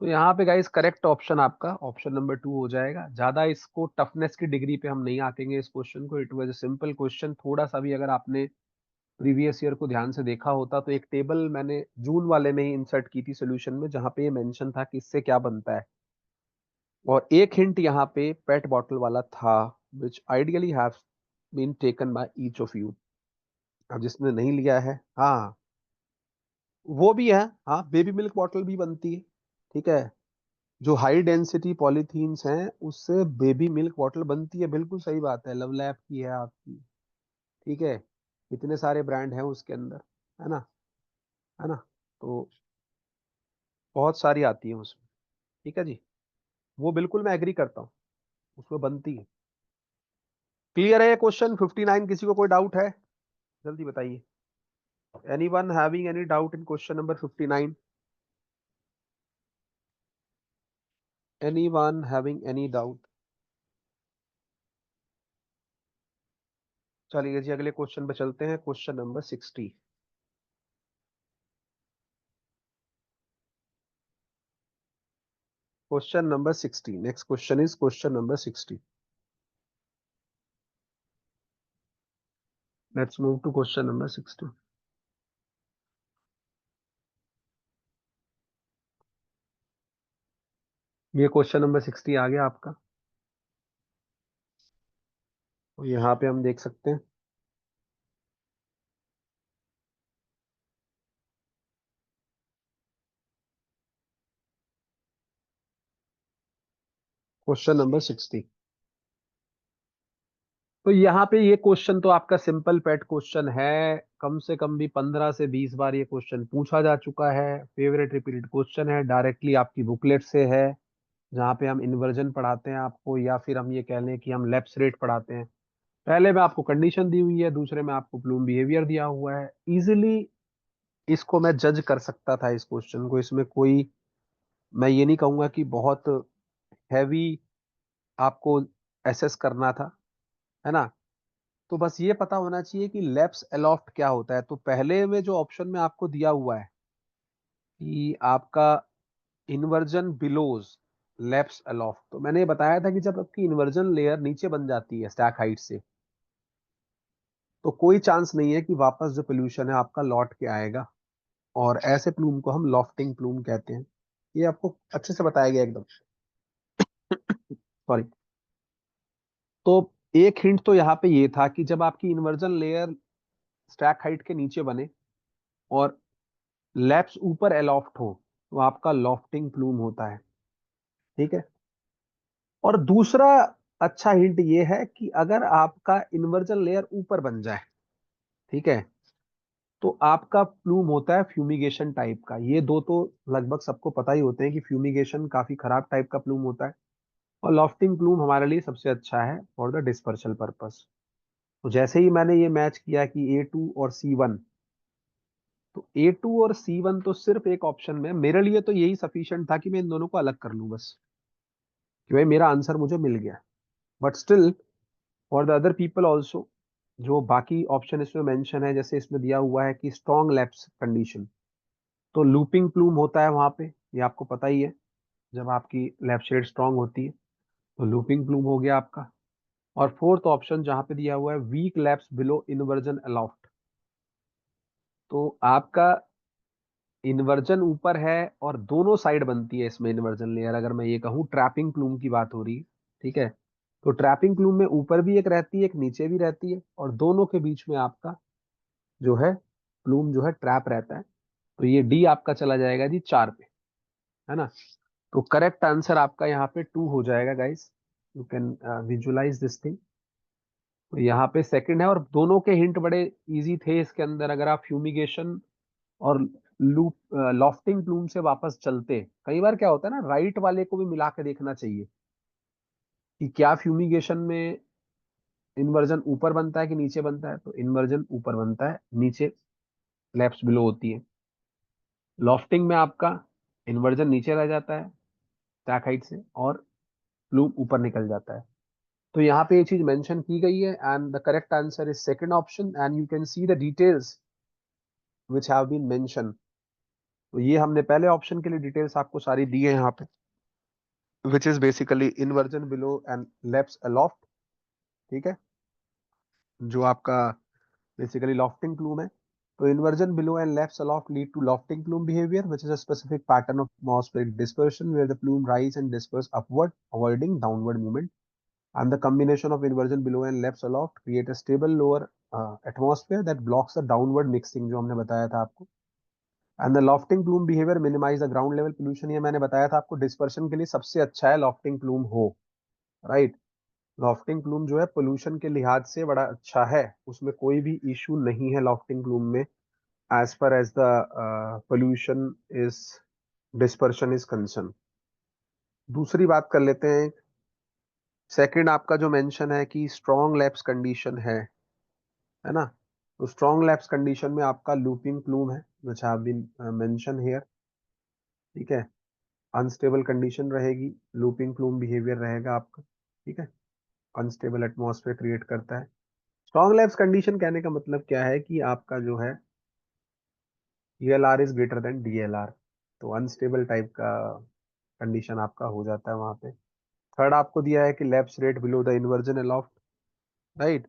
तो यहाँ पे गाइस करेक्ट ऑप्शन आपका ऑप्शन नंबर 2 हो जाएगा। ज्यादा इसको टफनेस की डिग्री पे हम नहीं आकेंगे इस क्वेश्चन को, it was a simple question. थोड़ा सा भी अगर आपने प्रीवियस ईयर को ध्यान से देखा होता, तो एक टेबल मैंने जून वाले में ही इंसर्ट की थी सोल्यूशन में, जहां पे ये मेंशन था कि इससे क्या बनता है, और एक हिंट यहाँ पे पेट बॉटल वाला था, which ideally have been taken by each of you. अब जिसने नहीं लिया है, हाँ, वो भी है, हाँ, बेबी मिल्क बॉटल भी बनती है, ठीक है। जो हाई डेंसिटी पॉलीथीन्स हैं उससे बेबी मिल्क बॉटल बनती है, बिल्कुल सही बात है, लव लैब की है आपकी, ठीक है। इतने सारे ब्रांड हैं उसके अंदर, है ना, है ना। तो बहुत सारी आती है उसमें, ठीक है जी। वो बिल्कुल मैं एग्री करता हूँ, उसमें बनती है। क्लियर है ये क्वेश्चन 59? किसी को कोई डाउट है, जल्दी बताइए। Anyone having any doubt in question number 59? Anyone having any doubt? चलिए जी अगले क्वेश्चन पे चलते हैं, question number 60। Question number 60, next question is question number 60। Let's move to question number 60। ये क्वेश्चन नंबर 60 आ गया आपका, और यहाँ पे हम देख सकते हैं क्वेश्चन नंबर 60। तो यहाँ पे ये क्वेश्चन तो आपका सिंपल पेट क्वेश्चन है, कम से कम भी 15 से 20 बार ये क्वेश्चन पूछा जा चुका है। फेवरेट रिपीटेड क्वेश्चन है, डायरेक्टली आपकी बुकलेट से है, जहाँ पे हम इन्वर्जन पढ़ाते हैं आपको, या फिर हम ये कह लें कि हम लेप्स रेट पढ़ाते हैं। पहले में आपको कंडीशन दी हुई है, दूसरे में आपको प्लूम बिहेवियर दिया हुआ है। इजिली इसको मैं जज कर सकता था इस क्वेश्चन को, इसमें कोई, मैं ये नहीं कहूंगा कि बहुत हैवी आपको एसेस करना था, है ना। तो बस ये पता होना चाहिए कि लेप्स एलॉफ्ट क्या होता है। तो पहले में जो ऑप्शन में आपको दिया हुआ है कि आपका इन्वर्जन बिलोज लेप्स एलॉफ्ट, तो मैंने ये बताया था कि जब आपकी इन्वर्जन लेयर नीचे बन जाती है स्टैक हाइट से, तो कोई चांस नहीं है कि वापस जो पोल्यूशन है आपका लौट के आएगा, और ऐसे प्लूम को हम लॉफ्टिंग प्लूम कहते हैं। ये आपको अच्छे से बताया गया एकदम। सॉरी। तो एक हिंट तो यहाँ पे ये था कि जब आपकी इन्वर्जन लेयर स्टैक हाइट के नीचे बने और लैप्स ऊपर एलॉफ्ट हो, तो आपका लॉफ्टिंग प्लूम होता है। ठीक है। और दूसरा अच्छा हिंट ये है कि अगर आपका इन्वर्जन लेयर ऊपर बन जाए, ठीक है, तो आपका प्लूम होता है फ्यूमिगेशन टाइप का। ये दो तो लगभग सबको पता ही होते हैं कि फ्यूमिगेशन काफी खराब टाइप का प्लूम होता है, और लॉफ्टिंग प्लूम हमारे लिए सबसे अच्छा है फॉर द डिस्पर्सल पर्पस। तो जैसे ही मैंने ये मैच किया कि A2 और C1, तो A2 और C1 तो सिर्फ एक ऑप्शन में मेरे लिए तो यही सफिशिएंट था कि मैं इन दोनों को अलग कर लूं बस, कि भाई मेरा आंसर मुझे मिल गया। But still for the other people also, जो बाकी ऑप्शन इसमें मेंशन है, जैसे इसमें दिया हुआ है कि स्ट्रॉन्ग लैप्स कंडीशन, तो लूपिंग प्लूम होता है वहां पे, ये आपको पता ही है। जब आपकी लैप शेड स्ट्रांग होती है तो लूपिंग प्लूम हो गया आपका। और फोर्थ ऑप्शन जहां पे दिया हुआ है वीक लैप्स बिलो इन्वर्जन अलाउट, तो आपका इन्वर्जन ऊपर है और दोनों साइड बनती है इसमें इन्वर्जन लेयर। अगर मैं ये कहूँ ट्रैपिंग प्लूम की बात हो रही है, ठीक है, तो ट्रैपिंग प्लूम में ऊपर भी एक रहती है, एक नीचे भी रहती है, और दोनों के बीच में आपका जो है प्लूम जो है ट्रैप रहता है। तो ये डी आपका चला जाएगा जी 4 पे, है ना। तो करेक्ट आंसर आपका यहाँ पे 2 हो जाएगा guys. You can visualize this thing. तो यहाँ पे सेकंड है, और दोनों के हिंट बड़े इजी थे इसके अंदर। अगर आप फ्यूमिगेशन और लूप लॉफ्टिंग प्लूम से वापस चलते, कई बार क्या होता है ना, राइट वाले को भी मिला के देखना चाहिए कि क्या फ्यूमिगेशन में इन्वर्जन ऊपर बनता है कि नीचे बनता है। तो इन्वर्जन ऊपर बनता है, नीचे लैप्स बिलो होती है। लॉफ्टिंग में आपका इन्वर्जन नीचे रह जाता है स्टैक हाइट से, और प्लूम ऊपर निकल जाता है। तो यहाँ पे ये चीज मेंशन की गई है, and the correct answer is second option, and you can see the details which have been mention. तो ये हमने पहले ऑप्शन के लिए डिटेल्स आपको सारी दी है यहाँ पे, which is basically inversion below and lapse aloft. ठीक है, जो आपका बेसिकली लॉफ्टिंग प्लूम है। तो inversion below and left aloft lead to lofting plume behavior, which is a specific pattern of atmospheric dispersion where the plume rise and disperse upward, avoiding downward movement. And the combination of inversion below and left aloft create a stable lower atmosphere that blocks the downward mixing, जो हमने बताया था आपको। And the lofting plume behavior minimize the ground level pollution, ये मैंने बताया था आपको, डिस्पर्शन के लिए सबसे अच्छा है लॉफ्टिंग प्लूम हो, राइट। लॉफ्टिंग प्लूम जो है पोल्यूशन के लिहाज से बड़ा अच्छा है, उसमें कोई भी इशू नहीं है लॉफ्टिंग प्लूम में, as far as the pollution is dispersion is concerned। दूसरी बात कर लेते हैं। सेकंड आपका जो मेंशन है कि स्ट्रॉन्ग लैप्स कंडीशन है ना। तो स्ट्रॉन्ग लैप्स कंडीशन में आपका लूपिंग प्लूम है, which have been mentioned here। ठीक है, अनस्टेबल कंडीशन रहेगी, लूपिंग प्लूम बिहेवियर रहेगा आपका। ठीक है, अनस्टेबल एटमॉस्फेयर क्रिएट करता है। स्ट्रॉन्ग लैप्स कंडीशन कहने का मतलब क्या है कि आपका जो है ELR is greater than DLR, तो अनस्टेबल टाइप का कंडीशन आपका हो जाता है वहां पे। थर्ड आपको दिया है कि lapse rate below the inversion aloft, right.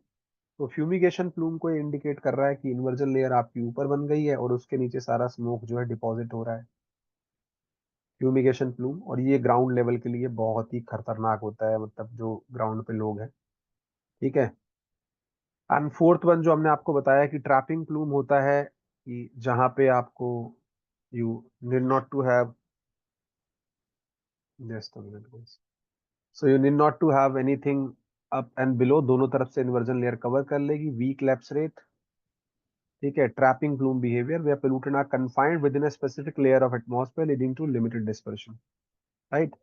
तो फ्यूमिगेशन प्लूम को इंडिकेट कर रहा है कि इन्वर्जन लेयर आपकी ऊपर बन गई है और उसके नीचे सारा स्मोक जो है डिपॉजिट हो रहा है, फ्यूमिगेशन प्लूम। और ये ग्राउंड लेवल के लिए बहुत ही खतरनाक होता है, मतलब जो ग्राउंड पे लोग हैं। ठीक है। एंड फोर्थ वन जो हमने आपको बताया कि ट्रैपिंग प्लूम होता है, कि जहां पे आपको you need not to have, just a minute, so you need not to have anything up and below, दोनों तरफ से इन्वर्जन लेयर कवर कर लेगी। वीक लैप्स रेट, ठीक है, trapping plume behaviour where pollutant are confined within a specific layer of atmosphere leading to limited dispersion, right.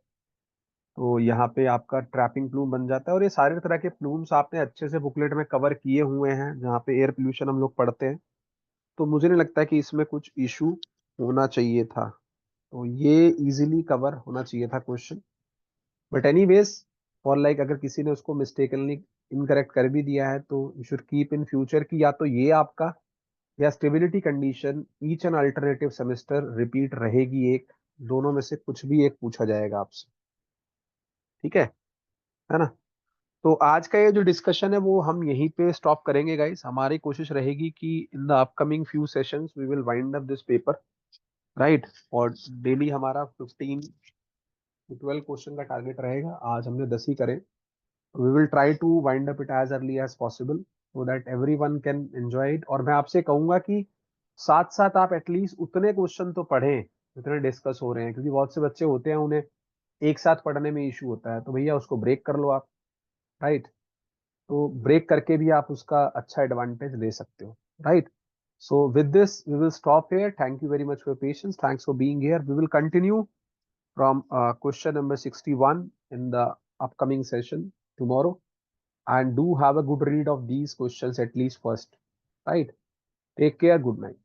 तो यहाँ पे आपका ट्रैपिंग प्लूम बन जाता है। और ये सारे तरह के प्लूम्स आपने अच्छे से बुकलेट में कवर किए हुए हैं, जहाँ पे एयर पोल्यूशन हम लोग पढ़ते हैं। तो मुझे नहीं लगता कि इसमें कुछ इशू होना चाहिए था, तो ये इजीली कवर होना चाहिए था question. But anyways, for like अगर किसी ने उसको मिस्टेकनली इनकरेक्ट कर भी दिया है तो you should keep in future कि या तो ये आपका या stability condition each and alternative semester repeat रहेगी, एक दोनों में से कुछ भी एक पूछा जाएगा आपसे, ठीक है ना। तो आज का ये जो डिस्कशन है वो हम यहीं पे स्टॉप करेंगे गाइस। हमारी कोशिश रहेगी कि in the upcoming few sessions we will wind up this paper, right. और डेली हमारा 15 to 12 क्वेश्चन का टारगेट रहेगा। आज हमने 10 ही करे। We will try to wind up it as early as possible so that everyone can enjoy it. और मैं आपसे कहूंगा कि साथ साथ आप एटलीस्ट उतने क्वेश्चन तो पढ़ें जितने डिस्कस हो रहे हैं, क्योंकि बहुत से बच्चे होते हैं उन्हें एक साथ पढ़ने में इशू होता है, तो भैया उसको ब्रेक कर लो आप, राइट। तो ब्रेक करके भी आप उसका अच्छा एडवांटेज ले सकते हो, right. So with this we will stop here. Thank you very much for patience, thanks for being here. We will continue from question number 61 in the upcoming session tomorrow, and do have a good read of these questions at least first, right? Take care, good night.